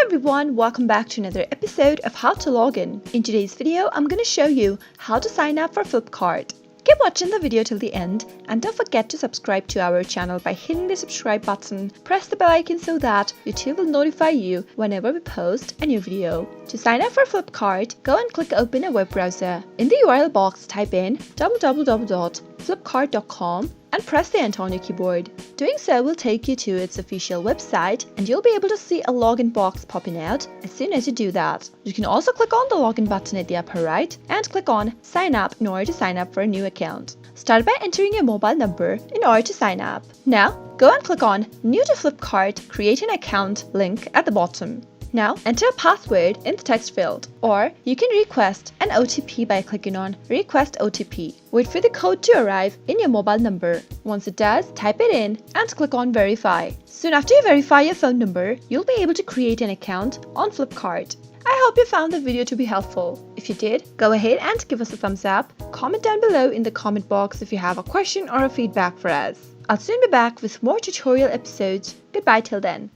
everyone, welcome back to another episode of How to Log In. In today's video, I'm going to show you how to sign up for FlipKart. Keep watching the video till the end and don't forget to subscribe to our channel by hitting the subscribe button. Press the bell icon so that YouTube will notify you whenever we post a new video. To sign up for FlipKart, go and click open a web browser. In the URL box, type in www.flipkart.com and press the enter on your keyboard. Doing so will take you to its official website and you'll be able to see a login box popping out as soon as you do that. You can also click on the login button at the upper right and click on sign up in order to sign up for a new account. Start by entering your mobile number in order to sign up. Now, go and click on new to FlipKart, create an account link at the bottom. Now, enter a password in the text field, or you can request an OTP by clicking on Request OTP. Wait for the code to arrive in your mobile number. Once it does, type it in and click on Verify. Soon after you verify your phone number, you'll be able to create an account on FlipKart. I hope you found the video to be helpful. If you did, go ahead and give us a thumbs up. Comment down below in the comment box if you have a question or a feedback for us. I'll soon be back with more tutorial episodes. Goodbye till then.